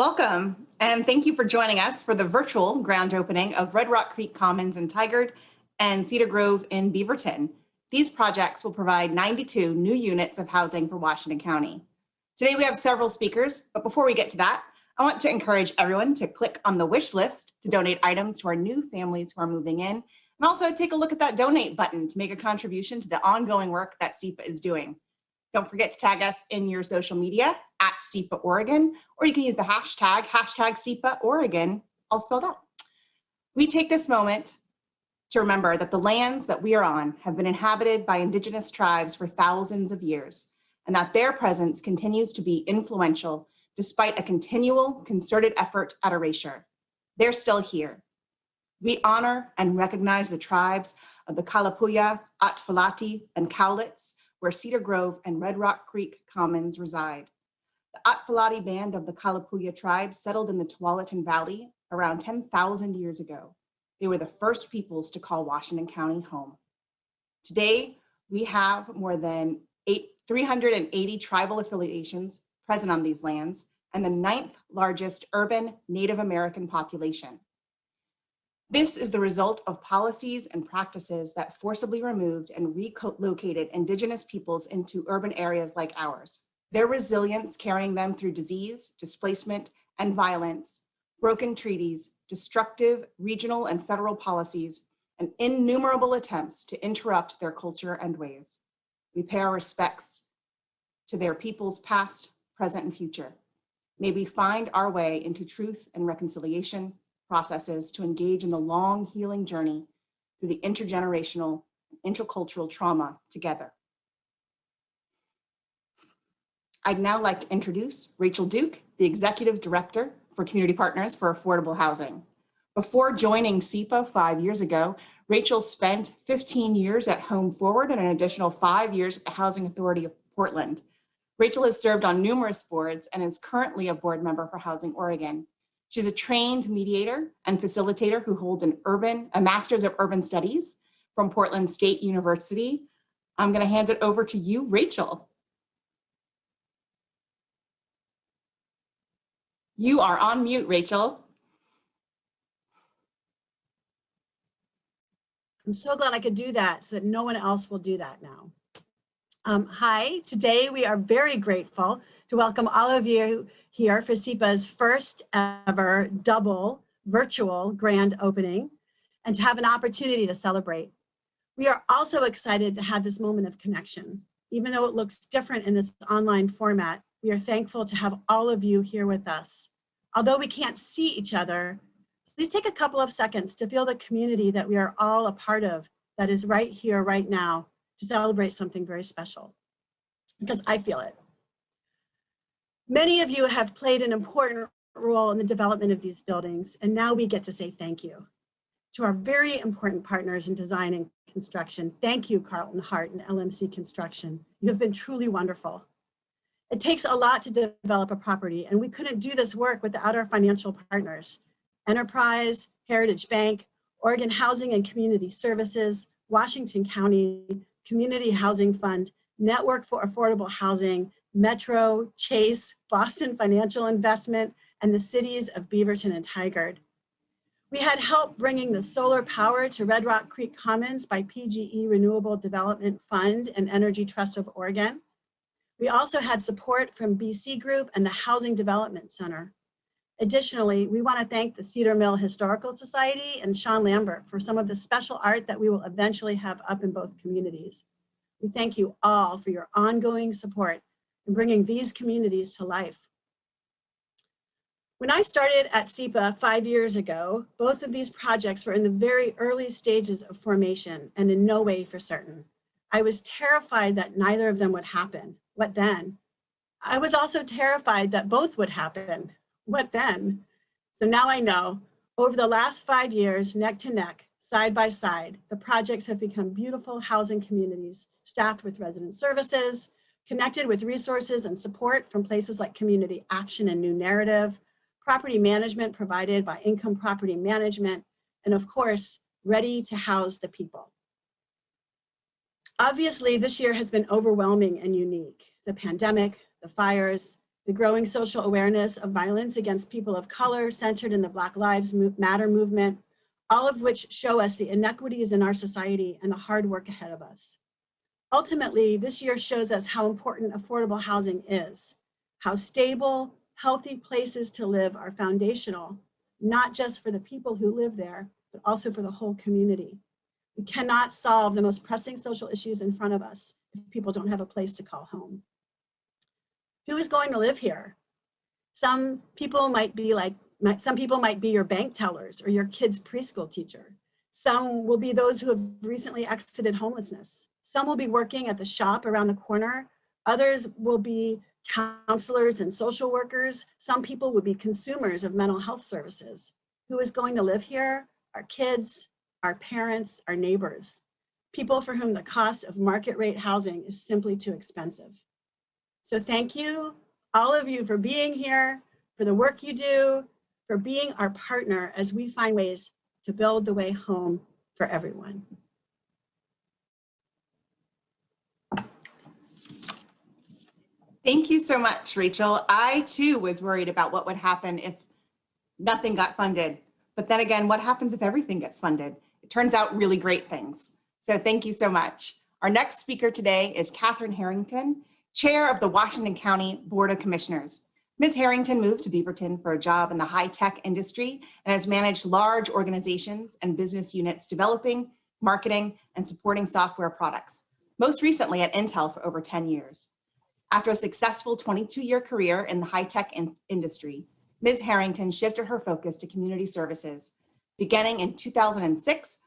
Welcome, and thank you for joining us for the virtual ground opening of Red Rock Creek Commons in Tigard and Cedar Grove in Beaverton. These projects will provide 92 new units of housing for Washington County. Today we have several speakers, but before we get to that, I want to encourage everyone to click on the wish list to donate items to our new families who are moving in, and also take a look at that donate button to make a contribution to the ongoing work that CPAH is doing. Don't forget to tag us in your social media at CPAH Oregon, or you can use the hashtag CPAH Oregon, all spelled out. We take this moment to remember that the lands that we are on have been inhabited by indigenous tribes for thousands of years, and that their presence continues to be influential despite a continual concerted effort at erasure. They're still here. We honor and recognize the tribes of the Kalapuya, Atfalati, and Cowlitz, where Cedar Grove and Red Rock Creek Commons reside. The Atfalati band of the Kalapuya tribe settled in the Tualatin Valley around 10,000 years ago. They were the first peoples to call Washington County home. Today, we have more than 380 tribal affiliations present on these lands and the 9th largest urban Native American population. This is the result of policies and practices that forcibly removed and relocated indigenous peoples into urban areas like ours. Their resilience carrying them through disease, displacement, and violence, broken treaties, destructive regional and federal policies, and innumerable attempts to interrupt their culture and ways. We pay our respects to their peoples past, present, and future. May we find our way into truth and reconciliation processes to engage in the long healing journey through the intergenerational and intercultural trauma together. I'd now like to introduce Rachael Duke, the Executive Director for Community Partners for Affordable Housing. Before joining CPAH 5 years ago, Rachael spent 15 years at Home Forward and an additional 5 years at the Housing Authority of Portland. Rachael has served on numerous boards and is currently a board member for Housing Oregon. She's a trained mediator and facilitator who holds a Master's of Urban Studies from Portland State University. I'm going to hand it over to you, Rachael. You are on mute, Rachael. I'm so glad I could do that so that no one else will do that now. Hi, today we are very grateful to welcome all of you here for CPAH's first ever double virtual grand opening and to have an opportunity to celebrate. We are also excited to have this moment of connection. Even though it looks different in this online format, we are thankful to have all of you here with us. Although we can't see each other, please take a couple of seconds to feel the community that we are all a part of that is right here, right now, to celebrate something very special, because I feel it. Many of you have played an important role in the development of these buildings, and now we get to say thank you. To our very important partners in design and construction, thank you, Carleton, Hart, and LMC Construction. You have been truly wonderful. It takes a lot to develop a property, and we couldn't do this work without our financial partners. Enterprise, Heritage Bank, Oregon Housing and Community Services, Washington County, Community Housing Fund, Network for Affordable Housing, Metro, Chase, Boston Financial Investment, and the cities of Beaverton and Tigard. We had help bringing the solar power to Red Rock Creek Commons by PGE Renewable Development Fund and Energy Trust of Oregon. We also had support from BC Group and the Housing Development Center. Additionally, we want to thank the Cedar Mill Historical Society and Sean Lambert for some of the special art that we will eventually have up in both communities. We thank you all for your ongoing support in bringing these communities to life. When I started at CPAH 5 years ago, both of these projects were in the very early stages of formation and in no way for certain. I was terrified that neither of them would happen. What then? I was also terrified that both would happen. What then? So now I know, over the last 5 years, neck to neck, side by side, the projects have become beautiful housing communities, staffed with resident services, connected with resources and support from places like Community Action and New Narrative, property management provided by Income Property Management, and of course, ready to house the people. Obviously, this year has been overwhelming and unique. The pandemic, the fires, the growing social awareness of violence against people of color centered in the Black Lives Matter movement, all of which show us the inequities in our society and the hard work ahead of us. Ultimately, this year shows us how important affordable housing is, how stable, healthy places to live are foundational, not just for the people who live there, but also for the whole community. We cannot solve the most pressing social issues in front of us if people don't have a place to call home. Who is going to live here? Some people might be your bank tellers or your kid's preschool teacher. Some will be those who have recently exited homelessness. Some will be working at the shop around the corner. Others will be counselors and social workers. Some people will be consumers of mental health services. Who is going to live here? Our kids, our parents, our neighbors. People for whom the cost of market rate housing is simply too expensive. So thank you, all of you, for being here, for the work you do, for being our partner as we find ways to build the way home for everyone. Thank you so much, Rachel. I too was worried about what would happen if nothing got funded. But then again, what happens if everything gets funded? It turns out really great things. So thank you so much. Our next speaker today is Kathryn Harrington, Chair of the Washington County Board of Commissioners. Ms. Harrington moved to Beaverton for a job in the high-tech industry and has managed large organizations and business units developing, marketing, and supporting software products, most recently at Intel for over 10 years. After a successful 22-year career in the high-tech industry, Ms. Harrington shifted her focus to community services, beginning in 2006,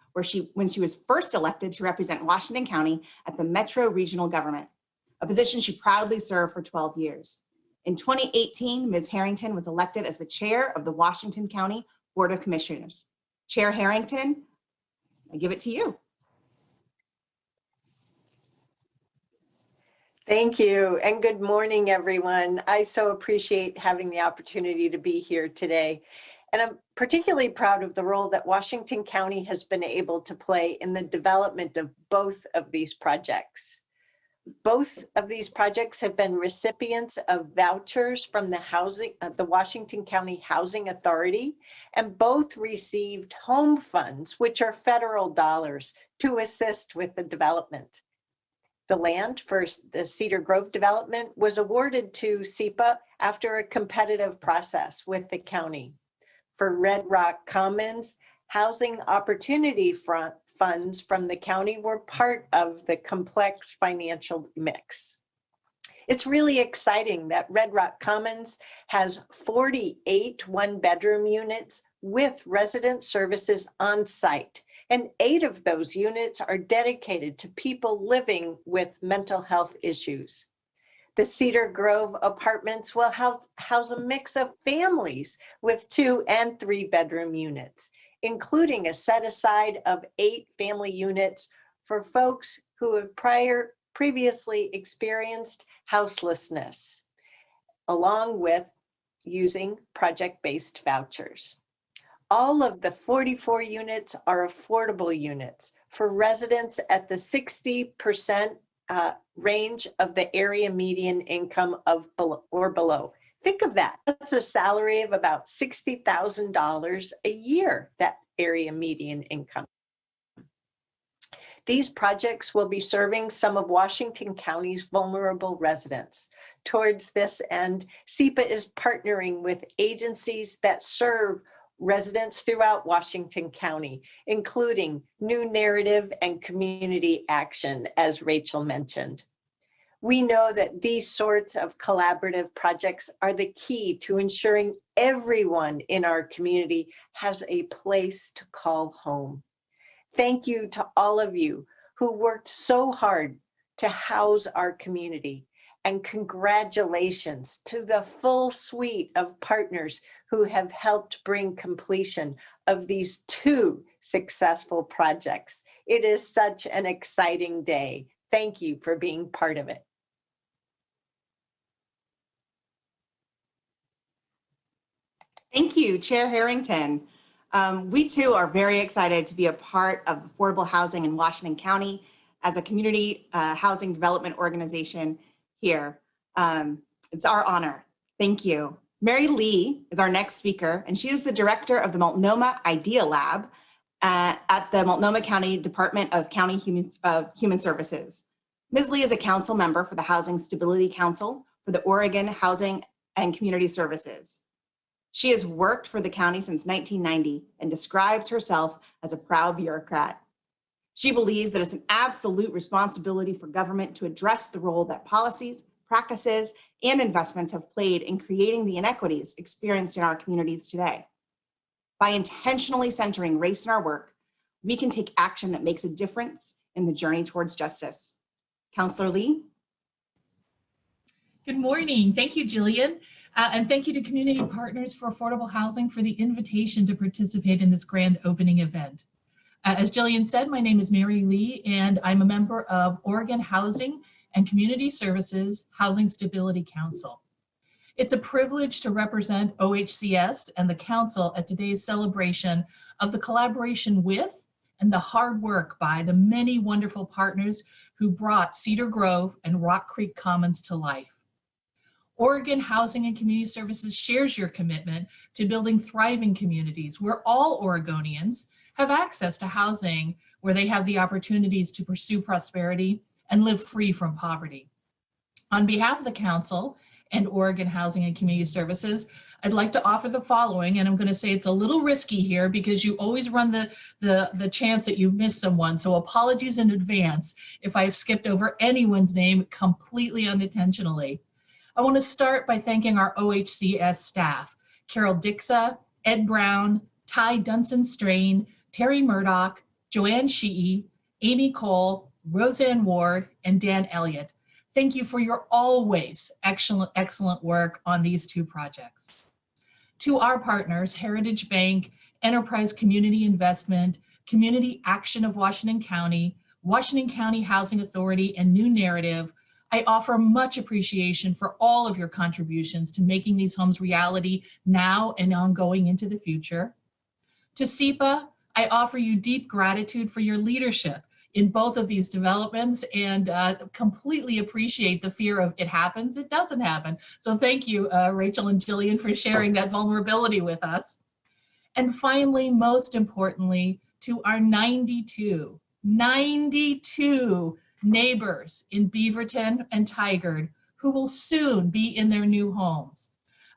when she was first elected to represent Washington County at the Metro Regional Government, a position she proudly served for 12 years. In 2018, Ms. Harrington was elected as the chair of the Washington County Board of Commissioners. Chair Harrington, I give it to you. Thank you, and good morning, everyone. I so appreciate having the opportunity to be here today. And I'm particularly proud of the role that Washington County has been able to play in the development of both of these projects. Both of these projects have been recipients of vouchers from the Washington County Housing Authority, and both received home funds, which are federal dollars, to assist with the development. The land for the Cedar Grove development was awarded to CPAH after a competitive process with the county. For Red Rock Commons, housing opportunity funds from the county were part of the complex financial mix. It's really exciting that Red Rock Commons has 48 one-bedroom units with resident services on site, and 8 of those units are dedicated to people living with mental health issues. The Cedar Grove apartments will house a mix of families with 2- and 3-bedroom units, including a set aside of 8 family units for folks who have previously experienced houselessness, along with using project-based vouchers. All of the 44 units are affordable units for residents at the 60% range of the area median income or below. Think of that. That's a salary of about $60,000 a year, that area median income. These projects will be serving some of Washington County's vulnerable residents. Towards this end, CPAH is partnering with agencies that serve residents throughout Washington County, including New Narrative and Community Action, as Rachael mentioned. We know that these sorts of collaborative projects are the key to ensuring everyone in our community has a place to call home. Thank you to all of you who worked so hard to house our community, and congratulations to the full suite of partners who have helped bring completion of these 2 successful projects. It is such an exciting day. Thank you for being part of it. Thank you, Chair Harrington. We too are very excited to be a part of affordable housing in Washington County as a community housing development organization here. It's our honor. Thank you. Mary Lee is our next speaker, and she is the director of the Multnomah Idea Lab at the Multnomah County Department of Human Services. Ms. Lee is a council member for the Housing Stability Council for the Oregon Housing and Community Services. She has worked for the county since 1990 and describes herself as a proud bureaucrat. She believes that it's an absolute responsibility for government to address the role that policies, practices, and investments have played in creating the inequities experienced in our communities today. By intentionally centering race in our work, we can take action that makes a difference in the journey towards justice. Councilor Lee? Good morning. Thank you, Jillian. And thank you to Community Partners for Affordable Housing for the invitation to participate in this grand opening event. As Jillian said, my name is Mary Lee, and I'm a member of Oregon Housing and Community Services Housing Stability Council. It's a privilege to represent OHCS and the council at today's celebration of the collaboration with and the hard work by the many wonderful partners who brought Cedar Grove and Rock Creek Commons to life. Oregon Housing and Community Services shares your commitment to building thriving communities where all Oregonians have access to housing, where they have the opportunities to pursue prosperity and live free from poverty. On behalf of the council and Oregon Housing and Community Services, I'd like to offer the following, and I'm going to say it's a little risky here because you always run the chance that you've missed someone. So apologies in advance if I've skipped over anyone's name completely unintentionally. I want to start by thanking our OHCS staff, Carol Dixa, Ed Brown, Ty Dunson-Strain, Terry Murdoch, Joanne Sheehy, Amy Cole, Roseanne Ward, and Dan Elliott. Thank you for your always excellent work on these two projects. To our partners, Heritage Bank, Enterprise Community Investment, Community Action of Washington County Housing Authority, and New Narrative, I offer much appreciation for all of your contributions to making these homes reality now and ongoing into the future. To CPAH, I offer you deep gratitude for your leadership in both of these developments and completely appreciate the fear of it happens, it doesn't happen. So thank you, Rachael and Jillian, for sharing that vulnerability with us. And finally, most importantly, to our 92 neighbors in Beaverton and Tigard who will soon be in their new homes.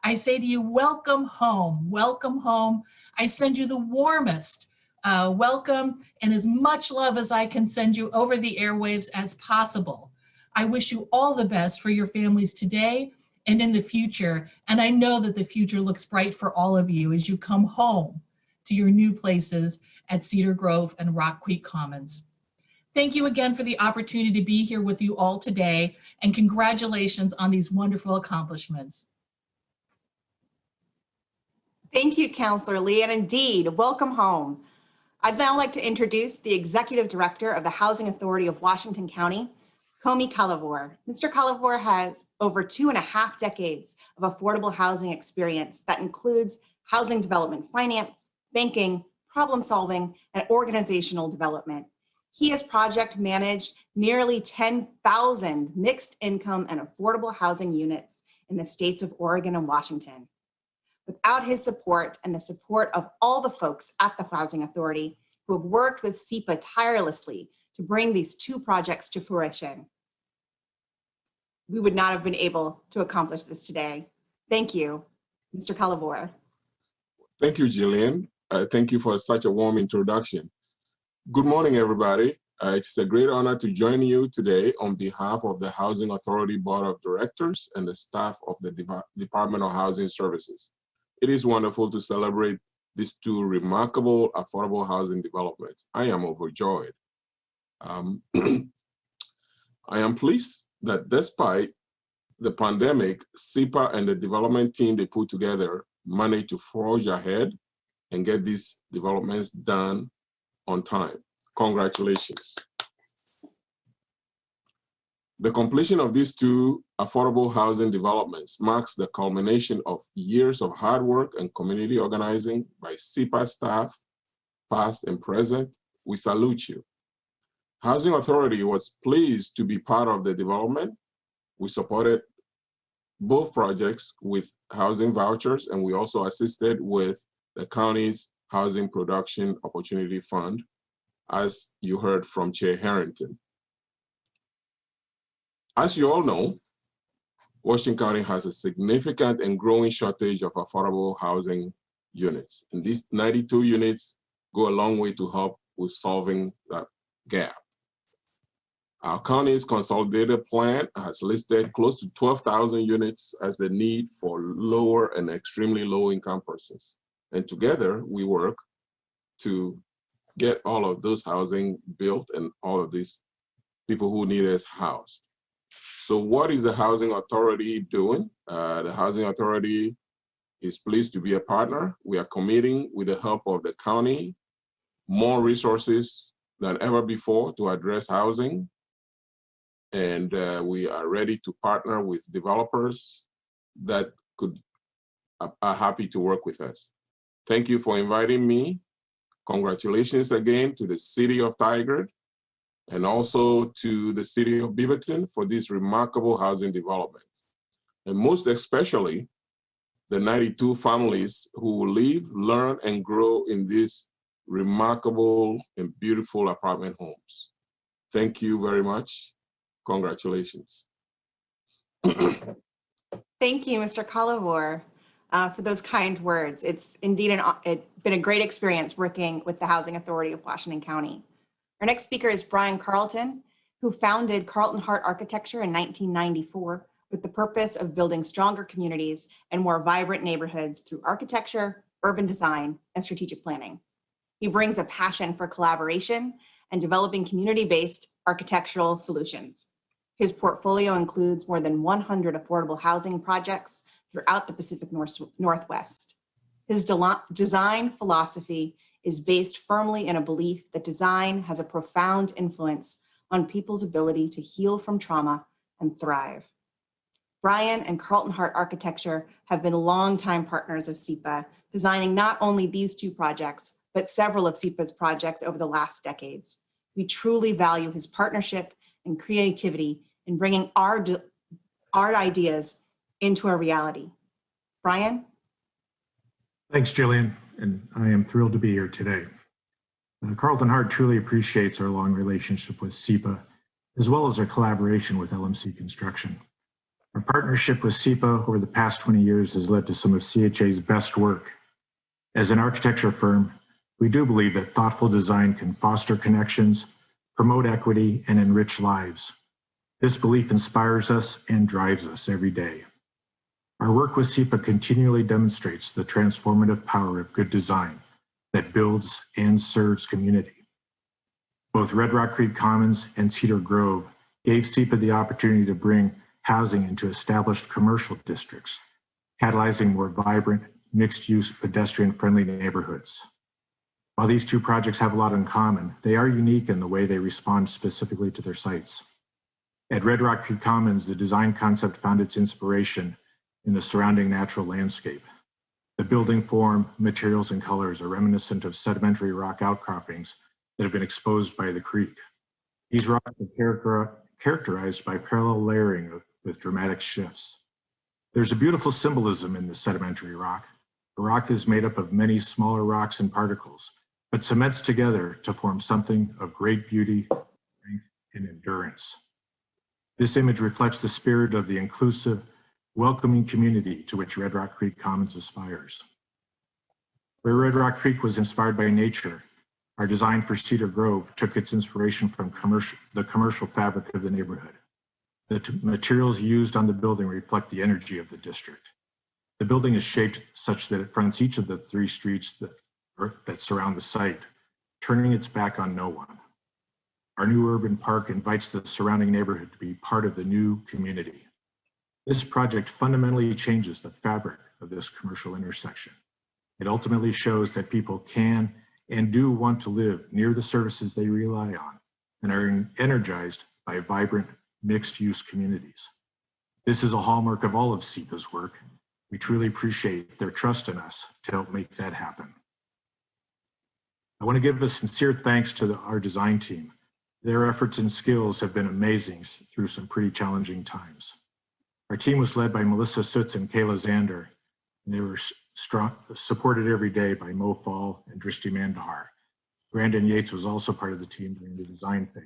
I say to you, welcome home, welcome home. I send you the warmest welcome and as much love as I can send you over the airwaves as possible. I wish you all the best for your families today and in the future. And I know that the future looks bright for all of you as you come home to your new places at Cedar Grove and Rock Creek Commons. Thank you again for the opportunity to be here with you all today, and congratulations on these wonderful accomplishments. Thank you, Councilor Lee, and indeed, welcome home. I'd now like to introduce the Executive Director of the Housing Authority of Washington County, Komi Kalevor. Mr. Kalevor has over 2.5 decades of affordable housing experience that includes housing development finance, banking, problem solving, and organizational development. He has project managed nearly 10,000 mixed income and affordable housing units in the states of Oregon and Washington. Without his support and the support of all the folks at the Housing Authority who have worked with CPAH tirelessly to bring these two projects to fruition, we would not have been able to accomplish this today. Thank you, Mr. Kalevor. Thank you, Jillian. Thank you for such a warm introduction. Good morning, everybody. It's a great honor to join you today on behalf of the Housing Authority Board of Directors and the staff of the Department of Housing Services. It is wonderful to celebrate these two remarkable affordable housing developments. I am overjoyed. I am pleased that despite the pandemic, CPAH and the development team they put together managed to forge ahead and get these developments done on time. Congratulations. The completion of these two affordable housing developments marks the culmination of years of hard work and community organizing by CPAH staff, past and present. We salute you. Housing Authority was pleased to be part of the development. We supported both projects with housing vouchers, and we also assisted with the county's Housing Production Opportunity Fund, as you heard from Chair Harrington. As you all know, Washington County has a significant and growing shortage of affordable housing units. And these 92 units go a long way to help with solving that gap. Our county's consolidated plan has listed close to 12,000 units as the need for lower and extremely low income persons. And together we work to get all of those housing built and all of these people who need us housed. So what is the Housing Authority doing? The Housing Authority is pleased to be a partner. We are committing, with the help of the county, more resources than ever before to address housing. And we are ready to partner with developers that are happy to work with us. Thank you for inviting me. Congratulations again to the City of Tigard and also to the City of Beaverton for this remarkable housing development. And most especially, the 92 families who will live, learn, and grow in these remarkable and beautiful apartment homes. Thank you very much. Congratulations. Thank you, Mr. Kalevor, for those kind words. It's indeed been a great experience working with the Housing Authority of Washington County. Our next speaker is Brian Carleton, who founded Carleton Hart Architecture in 1994 with the purpose of building stronger communities and more vibrant neighborhoods through architecture, urban design, and strategic planning. He brings a passion for collaboration and developing community-based architectural solutions. His portfolio includes more than 100 affordable housing projects throughout the Pacific Northwest. His design philosophy is based firmly in a belief that design has a profound influence on people's ability to heal from trauma and thrive. Brian and Carleton Hart Architecture have been longtime partners of CPAH, designing not only these two projects, but several of CPAH's projects over the last decades. We truly value his partnership and creativity in bringing our ideas into a reality. Brian? Thanks, Jillian, and I am thrilled to be here today. Carleton Hart truly appreciates our long relationship with CPAH, as well as our collaboration with LMC Construction. Our partnership with CPAH over the past 20 years has led to some of CHA's best work. As an architecture firm, we do believe that thoughtful design can foster connections, promote equity, and enrich lives. This belief inspires us and drives us every day. Our work with CPAH continually demonstrates the transformative power of good design that builds and serves community. Both Red Rock Creek Commons and Cedar Grove gave CPAH the opportunity to bring housing into established commercial districts, catalyzing more vibrant, mixed-use, pedestrian-friendly neighborhoods. While these two projects have a lot in common, they are unique in the way they respond specifically to their sites. At Red Rock Creek Commons, the design concept found its inspiration in the surrounding natural landscape. The building form, materials, and colors are reminiscent of sedimentary rock outcroppings that have been exposed by the creek. These rocks are characterized by parallel layering with dramatic shifts. There's a beautiful symbolism in the sedimentary rock. The rock is made up of many smaller rocks and particles, but cements together to form something of great beauty, strength, and endurance. This image reflects the spirit of the inclusive, welcoming community to which Red Rock Creek Commons aspires. Where Red Rock Creek was inspired by nature, our design for Cedar Grove took its inspiration from the commercial fabric of the neighborhood. The materials used on the building reflect the energy of the district. The building is shaped such that it fronts each of the three streets that surround the site, turning its back on no one. Our new urban park invites the surrounding neighborhood to be part of the new community. This project fundamentally changes the fabric of this commercial intersection. It ultimately shows that people can and do want to live near the services they rely on and are energized by vibrant, mixed-use communities. This is a hallmark of all of CPAH's work. We truly appreciate their trust in us to help make that happen. I want to give a sincere thanks to our design team. Their efforts and skills have been amazing through some pretty challenging times. Our team was led by Melissa Sutz and Kayla Zander, and they were supported every day by Mo Fall and Drishti Mandahar. Brandon Yates was also part of the team during the design phase.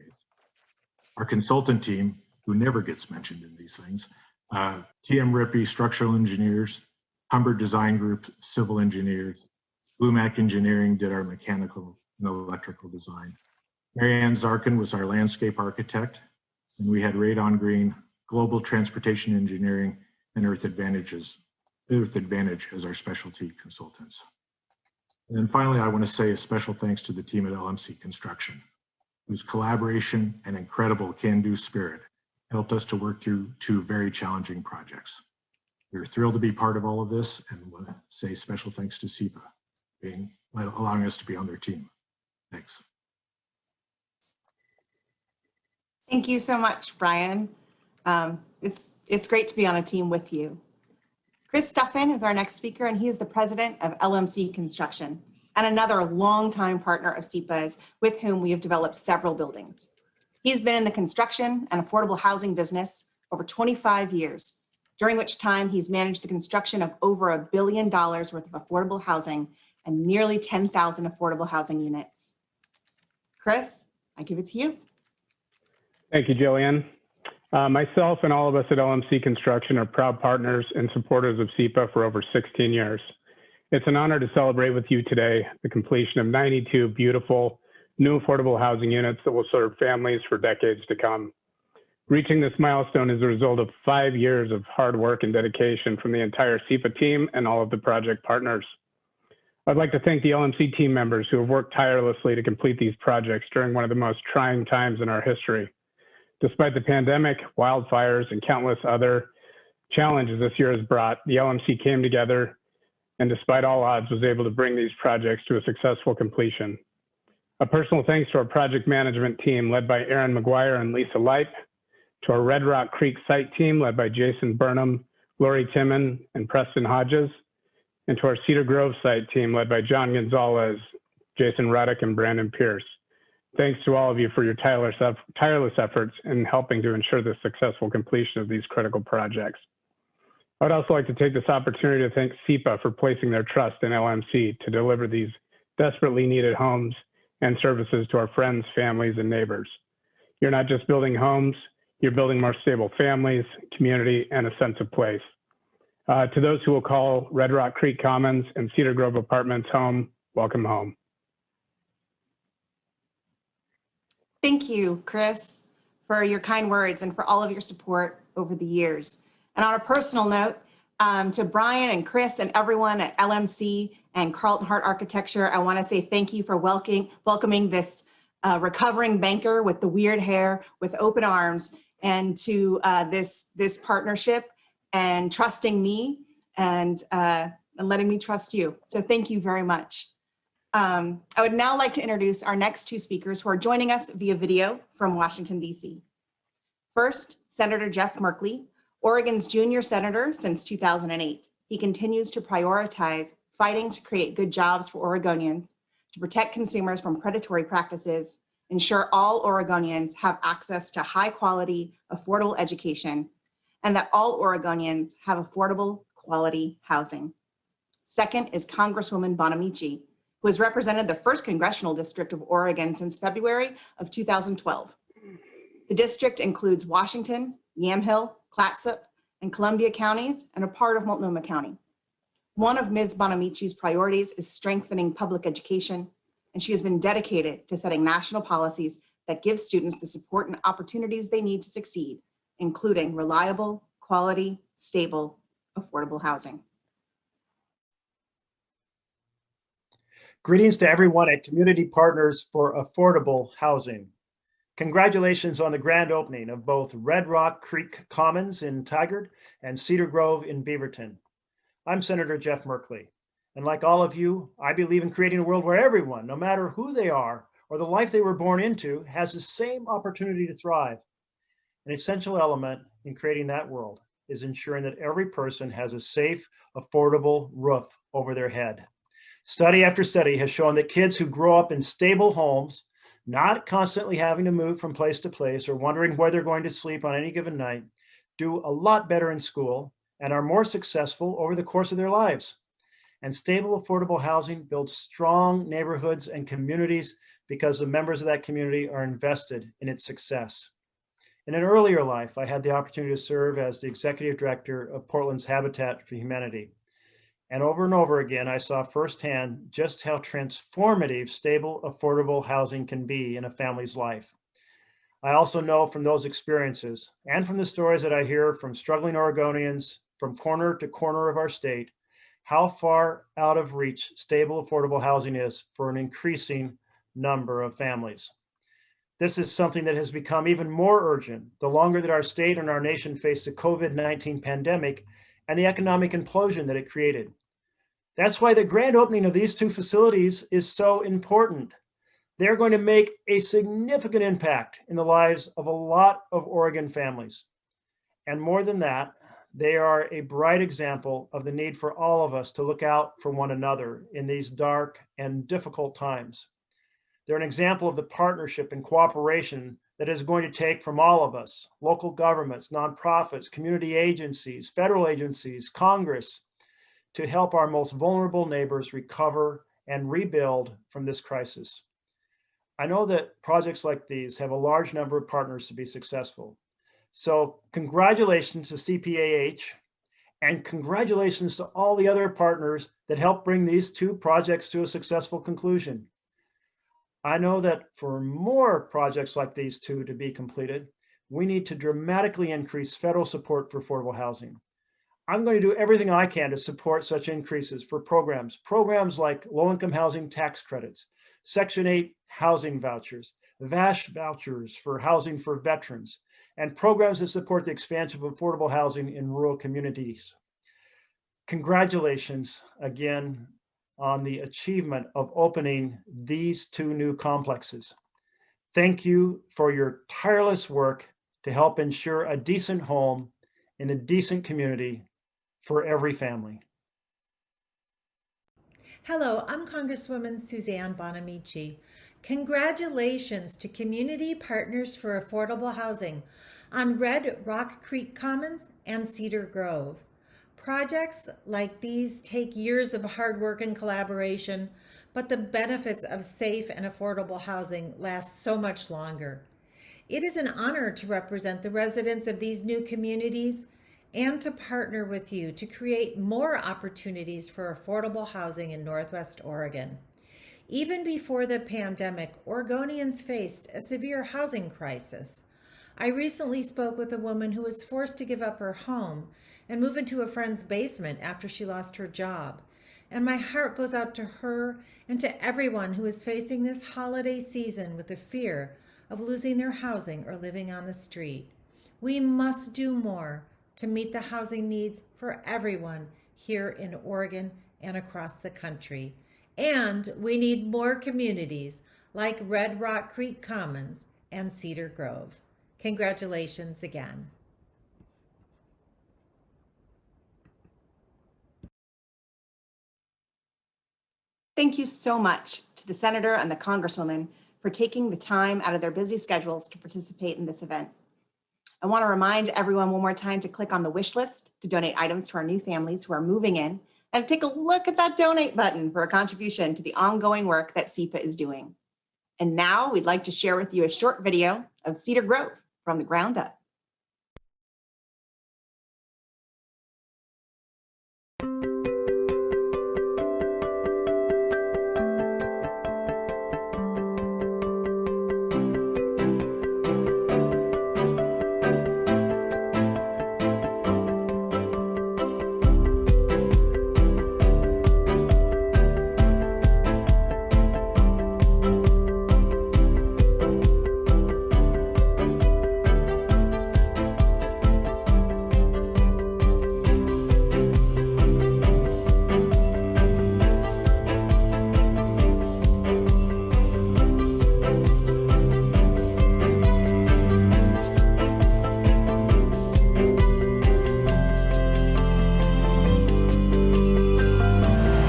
Our consultant team, who never gets mentioned in these things, TM Rippey, structural engineers, Humber Design Group, civil engineers, BlueMac Engineering did our mechanical and electrical design. Marianne Zarkin was our landscape architect, and we had Radon Green, Global Transportation Engineering, and Earth Advantage as our specialty consultants. And then finally, I want to say a special thanks to the team at LMC Construction, whose collaboration and incredible can-do spirit helped us to work through 2 very challenging projects. We're thrilled to be part of all of this and want to say special thanks to CPAH allowing us to be on their team. Thanks. Thank you so much, Brian. It's great to be on a team with you. Chris Duffin is our next speaker, and he is the president of LMC Construction and another longtime partner of CPAH's with whom we have developed several buildings. He's been in the construction and affordable housing business over 25 years, during which time he's managed the construction of over $1 billion worth of affordable housing and nearly 10,000 affordable housing units. Chris, I give it to you. Thank you, Jillian. Myself and all of us at LMC Construction are proud partners and supporters of CPAH for over 16 years. It's an honor to celebrate with you today the completion of 92 beautiful new affordable housing units that will serve families for decades to come. Reaching this milestone is a result of 5 years of hard work and dedication from the entire CPAH team and all of the project partners. I'd like to thank the LMC team members who have worked tirelessly to complete these projects during one of the most trying times in our history. Despite the pandemic, wildfires, and countless other challenges this year has brought, the LMC came together and despite all odds was able to bring these projects to a successful completion. A personal thanks to our project management team led by Aaron McGuire and Lisa Leip, to our Red Rock Creek site team led by Jason Burnham, Lori Timon, and Preston Hodges, and to our Cedar Grove site team led by John Gonzalez, Jason Ruddick, and Brandon Pierce. Thanks to all of you for your tireless efforts in helping to ensure the successful completion of these critical projects. I would also like to take this opportunity to thank CPAH for placing their trust in LMC to deliver these desperately needed homes and services to our friends, families, and neighbors. You're not just building homes, you're building more stable families, community, and a sense of place. To those who will call Red Rock Creek Commons and Cedar Grove Apartments home, welcome home. Thank you, Chris, for your kind words and for all of your support over the years. And on a personal note, to Brian and Chris and everyone at LMC and Carleton Hart Architecture, I want to say thank you for welcoming this recovering banker with the weird hair with open arms, and to this partnership and trusting me and letting me trust you. So thank you very much. I would now like to introduce our next 2 speakers who are joining us via video from Washington, D.C. First, Senator Jeff Merkley, Oregon's junior senator since 2008. He continues to prioritize fighting to create good jobs for Oregonians, to protect consumers from predatory practices, ensure all Oregonians have access to high quality, affordable education, and that all Oregonians have affordable, quality housing. Second is Congresswoman Bonamici, who has represented the 1st Congressional District of Oregon since February of 2012. The district includes Washington, Yamhill, Clatsop, and Columbia counties, and a part of Multnomah County. One of Ms. Bonamici's priorities is strengthening public education, and she has been dedicated to setting national policies that give students the support and opportunities they need to succeed, including reliable, quality, stable, affordable housing. Greetings to everyone at Community Partners for Affordable Housing. Congratulations on the grand opening of both Red Rock Creek Commons in Tigard and Cedar Grove in Beaverton. I'm Senator Jeff Merkley, and like all of you, I believe in creating a world where everyone, no matter who they are or the life they were born into, has the same opportunity to thrive. An essential element in creating that world is ensuring that every person has a safe, affordable roof over their head. Study after study has shown that kids who grow up in stable homes, not constantly having to move from place to place or wondering where they're going to sleep on any given night, do a lot better in school and are more successful over the course of their lives. And stable, affordable housing builds strong neighborhoods and communities because the members of that community are invested in its success. In an earlier life, I had the opportunity to serve as the executive director of Portland's Habitat for Humanity. And over again, I saw firsthand just how transformative stable, affordable housing can be in a family's life. I also know from those experiences and from the stories that I hear from struggling Oregonians from corner to corner of our state, how far out of reach stable, affordable housing is for an increasing number of families. This is something that has become even more urgent the longer that our state and our nation face the COVID-19 pandemic and the economic implosion that it created. That's why the grand opening of these two facilities is so important. They're going to make a significant impact in the lives of a lot of Oregon families. And more than that, they are a bright example of the need for all of us to look out for one another in these dark and difficult times. They're an example of the partnership and cooperation that is going to take from all of us, local governments, nonprofits, community agencies, federal agencies, Congress, to help our most vulnerable neighbors recover and rebuild from this crisis. I know that projects like these have a large number of partners to be successful. So congratulations to CPAH and congratulations to all the other partners that helped bring these two projects to a successful conclusion. I know that for more projects like these two to be completed, we need to dramatically increase federal support for affordable housing. I'm going to do everything I can to support such increases for programs like low-income housing tax credits, Section 8 housing vouchers, VASH vouchers for housing for veterans, and programs that support the expansion of affordable housing in rural communities. Congratulations again on the achievement of opening these two new complexes. Thank you for your tireless work to help ensure a decent home in a decent community for every family. Hello, I'm Congresswoman Suzanne Bonamici. Congratulations to Community Partners for Affordable Housing on Red Rock Creek Commons and Cedar Grove. Projects like these take years of hard work and collaboration, but the benefits of safe and affordable housing last so much longer. It is an honor to represent the residents of these new communities and to partner with you to create more opportunities for affordable housing in Northwest Oregon. Even before the pandemic, Oregonians faced a severe housing crisis. I recently spoke with a woman who was forced to give up her home and move into a friend's basement after she lost her job. And my heart goes out to her and to everyone who is facing this holiday season with the fear of losing their housing or living on the street. We must do more to meet the housing needs for everyone here in Oregon and across the country. And we need more communities like Red Rock Creek Commons and Cedar Grove. Congratulations again. Thank you so much to the Senator and the Congresswoman for taking the time out of their busy schedules to participate in this event. I want to remind everyone one more time to click on the wish list to donate items to our new families who are moving in, and take a look at that donate button for a contribution to the ongoing work that CEPA is doing. And now we'd like to share with you a short video of Cedar Grove from the ground up.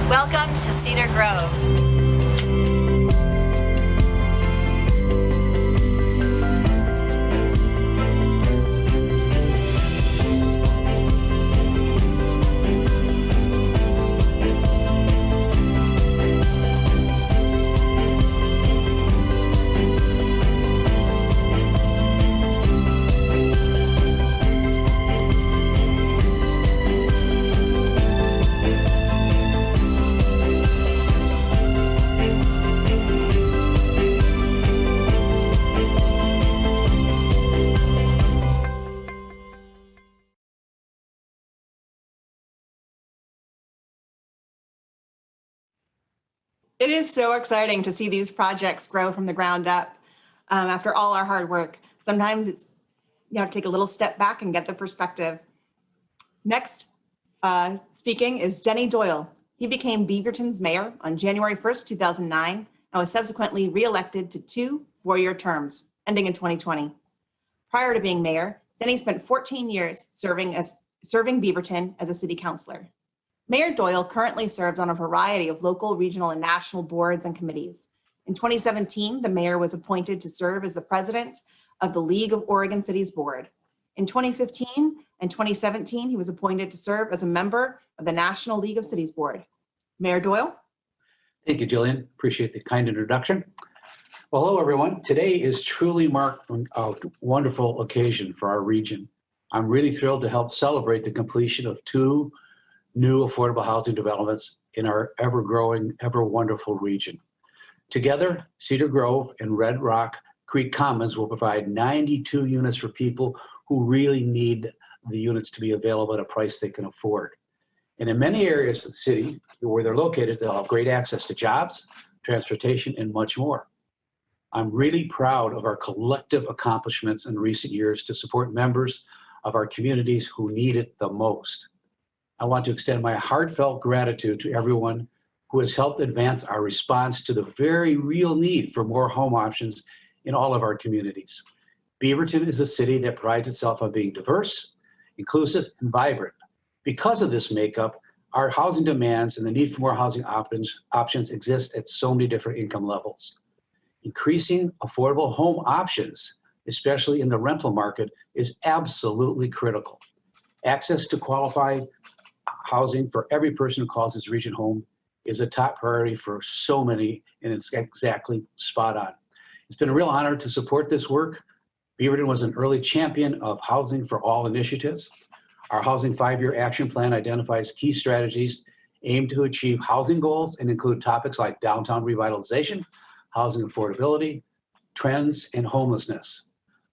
Welcome to Cedar Grove. It is so exciting to see these projects grow from the ground up after all our hard work. Sometimes you have to take a little step back and get the perspective. Next, speaking is Denny Doyle. He became Beaverton's mayor on January 1st, 2009, and was subsequently re-elected to 2 four-year terms, ending in 2020. Prior to being mayor, Denny spent 14 years serving Beaverton as a city councilor. Mayor Doyle currently serves on a variety of local, regional, and national boards and committees. In 2017, the mayor was appointed to serve as the president of the League of Oregon Cities Board. In 2015 and 2017, he was appointed to serve as a member of the National League of Cities Board. Mayor Doyle? Thank you, Jillian. Appreciate the kind introduction. Well, hello, everyone. Today is truly marked a wonderful occasion for our region. I'm really thrilled to help celebrate the completion of 2 new affordable housing developments in our ever-growing, ever-wonderful region. Together, Cedar Grove and Red Rock Creek Commons will provide 92 units for people who really need the units to be available at a price they can afford. And in many areas of the city where they're located, they'll have great access to jobs, transportation, and much more. I'm really proud of our collective accomplishments in recent years to support members of our communities who need it the most. I want to extend my heartfelt gratitude to everyone who has helped advance our response to the very real need for more home options in all of our communities. Beaverton is a city that prides itself on being diverse, inclusive, and vibrant. Because of this makeup, our housing demands and the need for more housing options exist at so many different income levels. Increasing affordable home options, especially in the rental market, is absolutely critical. Access to qualified housing for every person who calls his region home is a top priority for so many, and it's exactly spot on. It's been a real honor to support this work. Beaverton was an early champion of Housing for All initiatives. Our Housing 5-Year Action Plan identifies key strategies aimed to achieve housing goals and include topics like downtown revitalization, housing affordability, trends, and homelessness.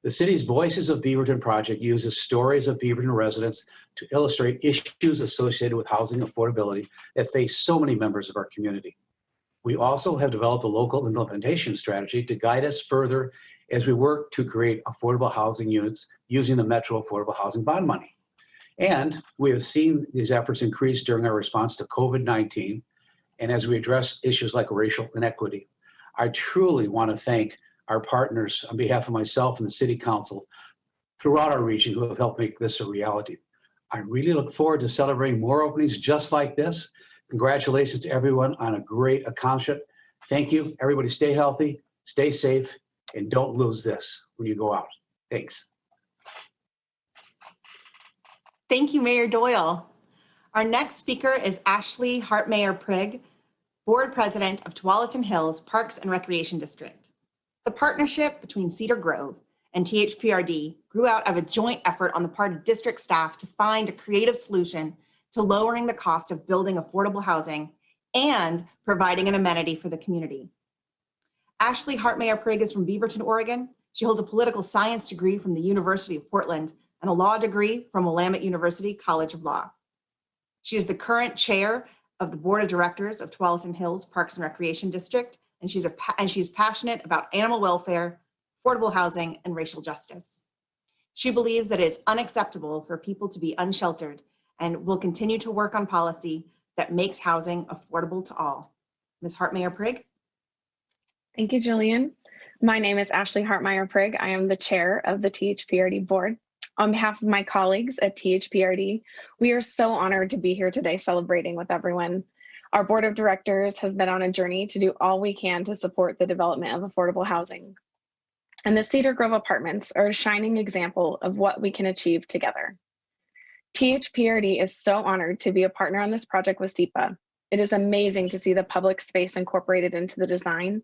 The city's Voices of Beaverton project uses stories of Beaverton residents to illustrate issues associated with housing affordability that face so many members of our community. We also have developed a local implementation strategy to guide us further as we work to create affordable housing units using the Metro Affordable Housing Bond money. And we have seen these efforts increase during our response to COVID-19 and as we address issues like racial inequity. I truly want to thank our partners on behalf of myself and the City Council throughout our region who have helped make this a reality. I really look forward to celebrating more openings just like this. Congratulations to everyone on a great accomplishment. Thank you. Everybody stay healthy, stay safe, and don't lose this when you go out. Thanks. Thank you, Mayor Doyle. Our next speaker is Ashley Hartmeier-Prigg, Board President of Tualatin Hills Parks and Recreation District. The partnership between Cedar Grove and THPRD grew out of a joint effort on the part of district staff to find a creative solution to lowering the cost of building affordable housing and providing an amenity for the community. Ashley Hartmeier-Prigg is from Beaverton, Oregon. She holds a political science degree from the University of Portland and a law degree from Willamette University College of Law. She is the current chair of the Board of Directors of Tualatin Hills Parks and Recreation District, and she's passionate about animal welfare, affordable housing, and racial justice. She believes that it is unacceptable for people to be unsheltered and will continue to work on policy that makes housing affordable to all. Ms. Hartmeier-Prigg. Thank you, Jillian. My name is Ashley Hartmeier-Prigg. I am the chair of the THPRD board. On behalf of my colleagues at THPRD, we are so honored to be here today celebrating with everyone. Our board of directors has been on a journey to do all we can to support the development of affordable housing. And the Cedar Grove apartments are a shining example of what we can achieve together. THPRD is so honored to be a partner on this project with CPAH. It is amazing to see the public space incorporated into the design,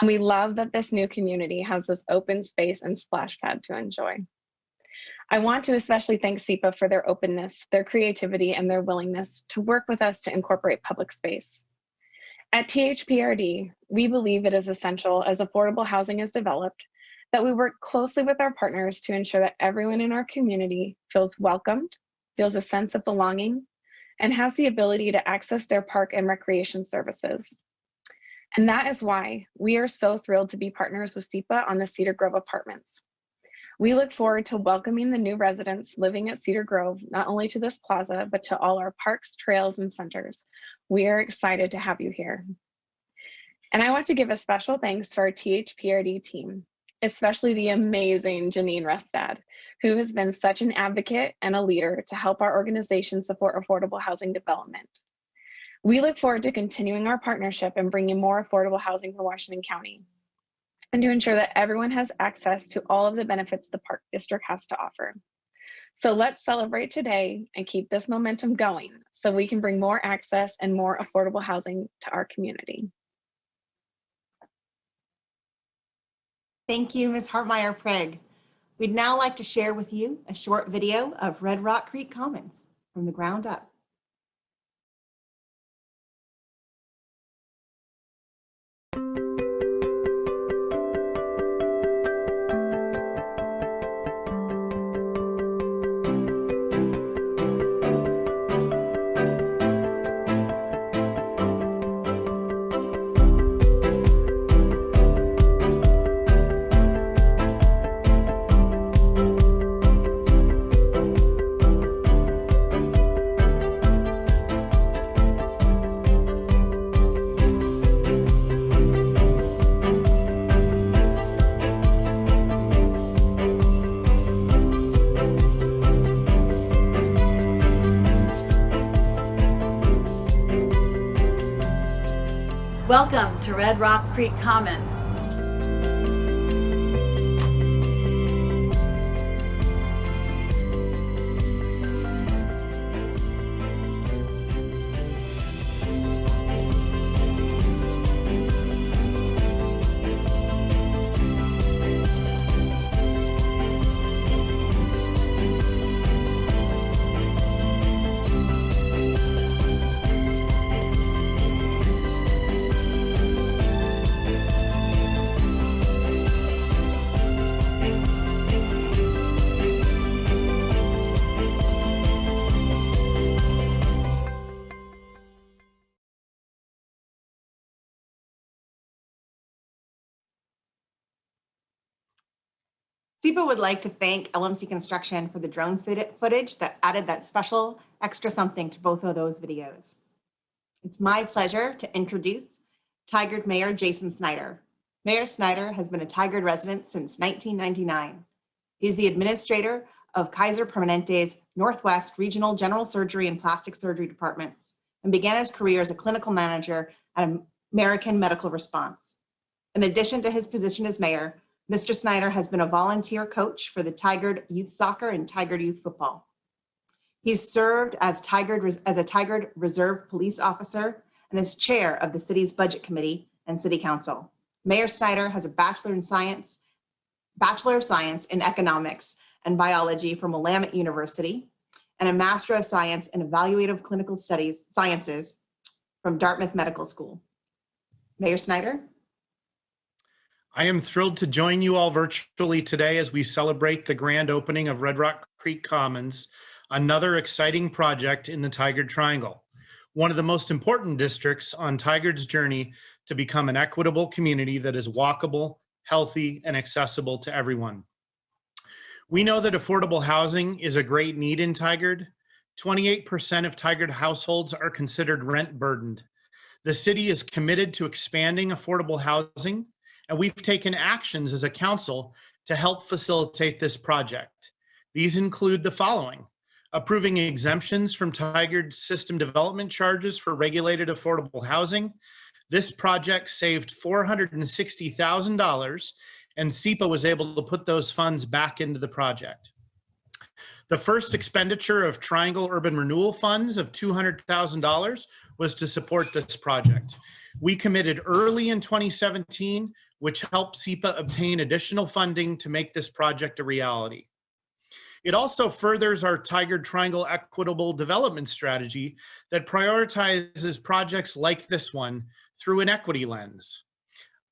and we love that this new community has this open space and splash pad to enjoy. I want to especially thank CPAH for their openness, their creativity, and their willingness to work with us to incorporate public space. At THPRD, we believe it is essential as affordable housing is developed that we work closely with our partners to ensure that everyone in our community feels welcomed, feels a sense of belonging, and has the ability to access their park and recreation services. And that is why we are so thrilled to be partners with CPAH on the Cedar Grove apartments. We look forward to welcoming the new residents living at Cedar Grove, not only to this plaza, but to all our parks, trails, and centers. We are excited to have you here. And I want to give a special thanks to our THPRD team, especially the amazing Janine Restad, who has been such an advocate and a leader to help our organization support affordable housing development. We look forward to continuing our partnership and bringing more affordable housing for Washington County, and to ensure that everyone has access to all of the benefits the Park District has to offer. So let's celebrate today and keep this momentum going so we can bring more access and more affordable housing to our community. Thank you, Ms. Hartmeier-Prigg. We'd now like to share with you a short video of Red Rock Creek Commons from the ground up. Welcome to Red Rock Creek Commons. CPAH would like to thank LMC Construction for the drone footage that added that special extra something to both of those videos. It's my pleasure to introduce Tigard Mayor Jason Snider. Mayor Snider has been a Tigard resident since 1999. He's the administrator of Kaiser Permanente's Northwest Regional General Surgery and Plastic Surgery departments and began his career as a clinical manager at American Medical Response. In addition to his position as mayor, Mr. Snider has been a volunteer coach for the Tigard Youth Soccer and Tigard Youth Football. He's served as a Tigard Reserve Police Officer and is chair of the city's Budget Committee and City Council. Mayor Snider has a Bachelor of Science in Economics and Biology from Willamette University and a Master of Science in Evaluative Clinical Sciences from Dartmouth Medical School. Mayor Snider. I am thrilled to join you all virtually today as we celebrate the grand opening of Red Rock Creek Commons, another exciting project in the Tigard Triangle, one of the most important districts on Tigard's journey to become an equitable community that is walkable, healthy, and accessible to everyone. We know that affordable housing is a great need in Tigard. 28% of Tigard households are considered rent burdened. The city is committed to expanding affordable housing, and we've taken actions as a council to help facilitate this project. These include the following: approving exemptions from Tigard system development charges for regulated affordable housing. This project saved $460,000, and CPAH was able to put those funds back into the project. The first expenditure of Triangle Urban Renewal Funds of $200,000 was to support this project. We committed early in 2017, which helped CPAH obtain additional funding to make this project a reality. It also furthers our Tigard Triangle equitable development strategy that prioritizes projects like this one through an equity lens.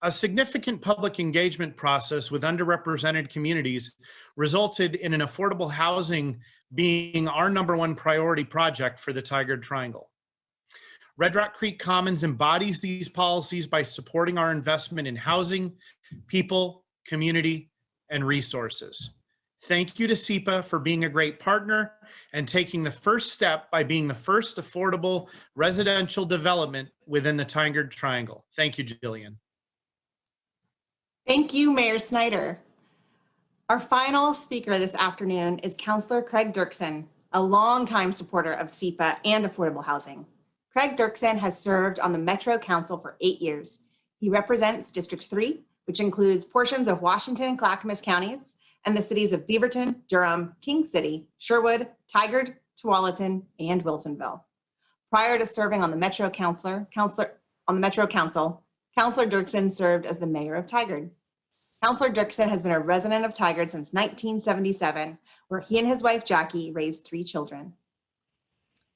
A significant public engagement process with underrepresented communities resulted in an affordable housing being our #1 priority project for the Tigard Triangle. Red Rock Creek Commons embodies these policies by supporting our investment in housing, people, community, and resources. Thank you to CPAH for being a great partner and taking the first step by being the first affordable residential development within the Tigard Triangle. Thank you, Jillian. Thank you, Mayor Snider. Our final speaker this afternoon is Councilor Craig Dirksen, a longtime supporter of CPAH and affordable housing. Craig Dirksen has served on the Metro Council for 8 years. He represents District 3, which includes portions of Washington and Clackamas counties, and the cities of Beaverton, Durham, King City, Sherwood, Tigard, Tualatin, and Wilsonville. Prior to serving on the Metro Council, Councilor Dirksen served as the mayor of Tigard. Councilor Dirksen has been a resident of Tigard since 1977, where he and his wife Jackie raised 3 children.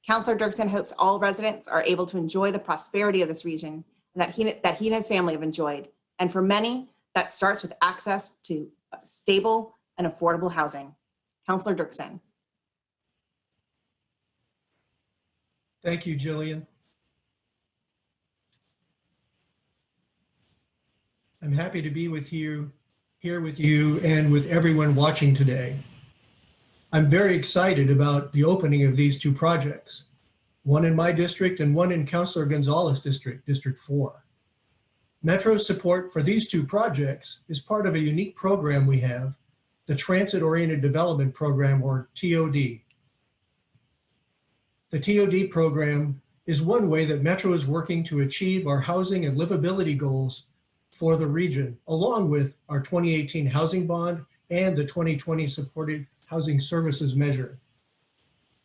Councilor Dirksen hopes all residents are able to enjoy the prosperity of this region that he and his family have enjoyed. And for many, that starts with access to stable and affordable housing. Councilor Dirksen. Thank you, Jillian. I'm happy to be here with you and with everyone watching today. I'm very excited about the opening of these 2 projects, one in my district and one in Councilor Gonzalez district, District 4. Metro's support for these 2 projects is part of a unique program we have, the Transit-Oriented Development Program, or TOD. The TOD program is one way that Metro is working to achieve our housing and livability goals for the region, along with our 2018 housing bond and the 2020 supportive housing services measure.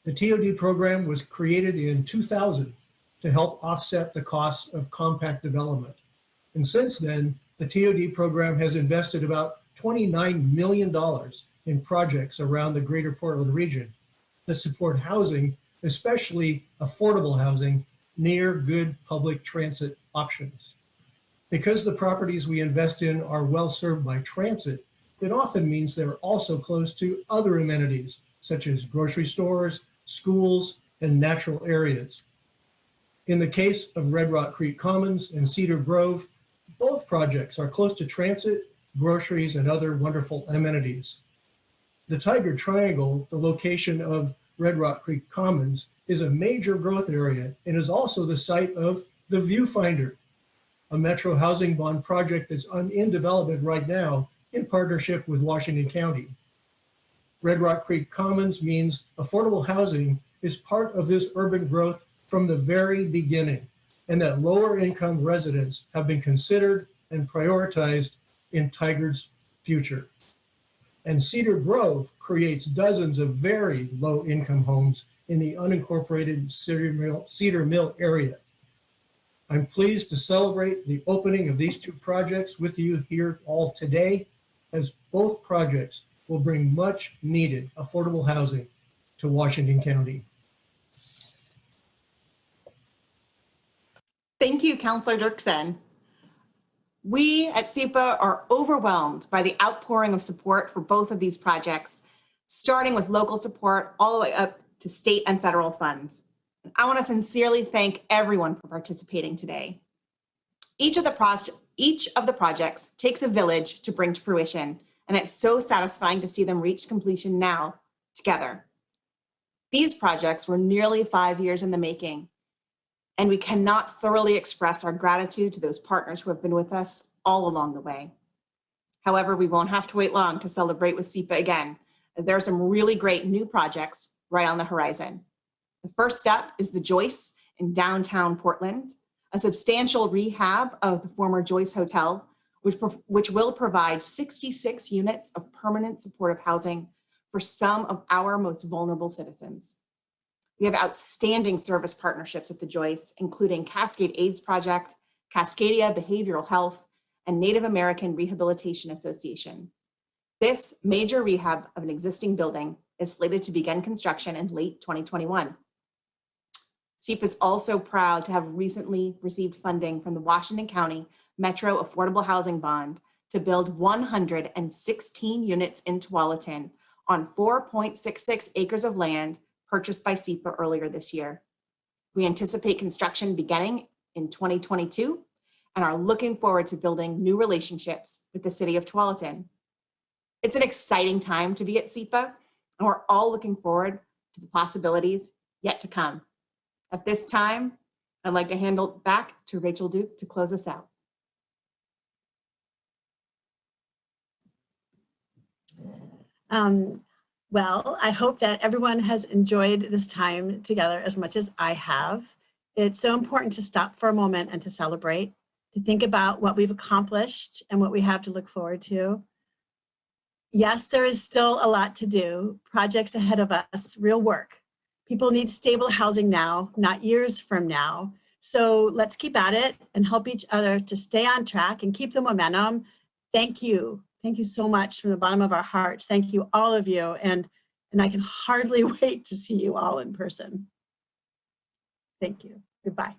The TOD program was created in 2000 to help offset the costs of compact development. And since then, the TOD program has invested about $29 million in projects around the greater Portland region that support housing, especially affordable housing near good public transit options. Because the properties we invest in are well served by transit, it often means they're also close to other amenities, such as grocery stores, schools, and natural areas. In the case of Red Rock Creek Commons and Cedar Grove, both projects are close to transit, groceries, and other wonderful amenities. The Tigard Triangle, the location of Red Rock Creek Commons, is a major growth area and is also the site of the Viewfinder, a Metro housing bond project that's in development right now in partnership with Washington County. Red Rock Creek Commons means affordable housing is part of this urban growth from the very beginning, and that lower income residents have been considered and prioritized in Tigard's future. And Cedar Grove creates dozens of very low income homes in the unincorporated Cedar Mill area. I'm pleased to celebrate the opening of these 2 projects with you here all today, as both projects will bring much needed affordable housing to Washington County. Thank you, Councilor Dirksen. We at CPAH are overwhelmed by the outpouring of support for both of these projects, starting with local support all the way up to state and federal funds. I want to sincerely thank everyone for participating today. Each of the projects takes a village to bring to fruition, and it's so satisfying to see them reach completion now together. These projects were nearly 5 years in the making, and we cannot thoroughly express our gratitude to those partners who have been with us all along the way. However, we won't have to wait long to celebrate with CPAH again, as there are some really great new projects right on the horizon. The first step is the Joyce in downtown Portland, a substantial rehab of the former Joyce Hotel, which will provide 66 units of permanent supportive housing for some of our most vulnerable citizens. We have outstanding service partnerships at the Joyce, including Cascade AIDS Project, Cascadia Behavioral Health, and Native American Rehabilitation Association. This major rehab of an existing building is slated to begin construction in late 2021. CPAH is also proud to have recently received funding from the Washington County Metro Affordable Housing Bond to build 116 units in Tualatin on 4.66 acres of land purchased by CPAH earlier this year. We anticipate construction beginning in 2022 and are looking forward to building new relationships with the city of Tualatin. It's an exciting time to be at CPAH, and we're all looking forward to the possibilities yet to come. At this time, I'd like to hand it back to Rachael Duke to close us out. Well, I hope that everyone has enjoyed this time together as much as I have. It's so important to stop for a moment and to celebrate, to think about what we've accomplished and what we have to look forward to. Yes, there is still a lot to do, projects ahead of us, real work. People need stable housing now, not years from now. So let's keep at it and help each other to stay on track and keep the momentum. Thank you. Thank you so much from the bottom of our hearts. Thank you, all of you. And I can hardly wait to see you all in person. Thank you. Goodbye.